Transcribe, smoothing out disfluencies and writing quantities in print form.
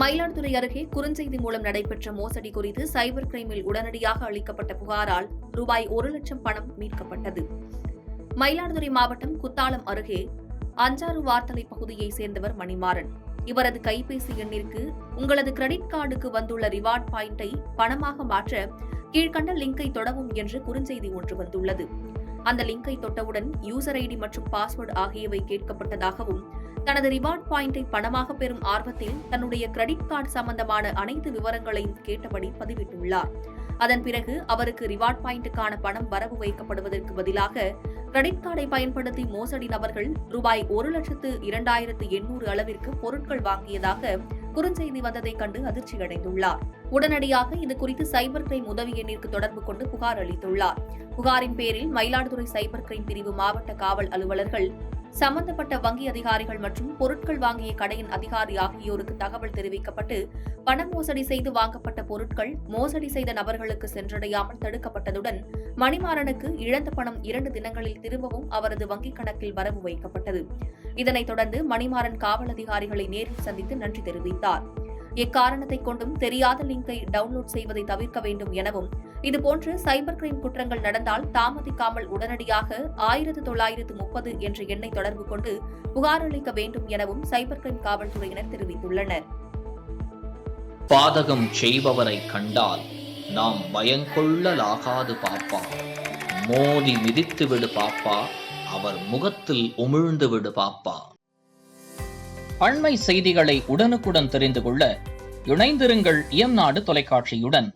மயிலாடுதுறை அருகே குறுஞ்செய்தி மூலம் நடைபெற்ற மோசடி குறித்து சைபர் கிரைமில் உடனடியாக அளிக்கப்பட்ட புகாரால் ரூபாய் 1 லட்சம் பணம் மீட்கப்பட்டது. மயிலாடுதுறை மாவட்டம் குத்தாலம் அருகே அஞ்சாறு வார்த்தலை பகுதியைச் சேர்ந்தவர் மணிமாறன். இவரது கைபேசி எண்ணிற்கு உங்களது கிரெடிட் கார்டுக்கு வந்துள்ள ரிவார்ட் பாயிண்டை பணமாக மாற்ற கீழ்கண்ட லிங்கை தொடவும் என்று குறுஞ்செய்தி ஒன்று வந்துள்ளது. அந்த லிங்கை தொட்டவுடன் யூசர் ஐடி மற்றும் பாஸ்வேர்டு ஆகியவை கேட்கப்பட்டதாகவும், தனது ரிவார்ட் பாயிண்டை பணமாக பெறும் ஆர்வத்தில் தன்னுடைய கிரெடிட் கார்டு சம்பந்தமான அனைத்து விவரங்களையும் கேட்டபடி பதிவிட்டுள்ளார். அதன் பிறகு அவருக்கு ரிவார்ட் பாயிண்டுக்கான பணம் வரவு வைக்கப்படுவதற்கு பதிலாக கிரெடிட் கார்டை பயன்படுத்தி மோசடி நபர்கள் ரூபாய் 1,02,800 அளவிற்கு பொருட்கள் வாங்கியதாக குறுஞ்செய்தி வந்ததைக் கண்டு அதிர்ச்சியடைந்துள்ளார். உடனடியாக இதுகுறித்து சைபர் கிரைம் உதவி எண்ணிற்கு தொடர்பு கொண்டு புகார் அளித்துள்ளார். புகாரின் பேரில் மயிலாடுதுறை சைபர் கிரைம் பிரிவு மாவட்ட காவல் அலுவலர்கள், சம்பந்தப்பட்ட வங்கி அதிகாரிகள் மற்றும் பொருட்கள் வாங்கிய கடையின் அதிகாரி ஆகியோருக்கு தகவல் தெரிவிக்கப்பட்டு பண மோசடி செய்து வாங்கப்பட்ட பொருட்கள் மோசடி செய்த நபர்களுக்கு சென்றடையாமல் தடுக்கப்பட்டதுடன் மணிமாறனுக்கு இழந்த பணம் 2 தினங்களில் திரும்பவும் அவரது வங்கிக் கணக்கில் வரவு வைக்கப்பட்டது. இதனைத் தொடர்ந்து மணிமாறன் காவல் அதிகாரிகளை நேரில் சந்தித்து நன்றி தெரிவித்தார். எக்காரணத்தை கொண்டும் தெரியாத லிங்கை டவுன்லோட் செய்வதை தவிர்க்க வேண்டும் எனவும், இதுபோன்று சைபர் கிரைம் குற்றங்கள் நடந்தால் தாமதிக்காமல் உடனடியாக 1930 என்ற எண்ணை தொடர்பு கொண்டு புகார் அளிக்க வேண்டும் எனவும் சைபர் கிரைம் காவல்துறையினர் தெரிவித்துள்ளனர். பாதகம் செய்பவரை கண்டால் நாம் பயங்கொள்ளலாகாது பாப்பா, மோதி மிதித்து விடு பாப்பா, அவர் முகத்தில் உமிழ்ந்து விடு பாப்பா. அண்மை செய்திகளை உடனுக்குடன் தெரிந்து கொள்ள இணைந்திருங்கள் இயம்நாடு தொலைக்காட்சியுடன்.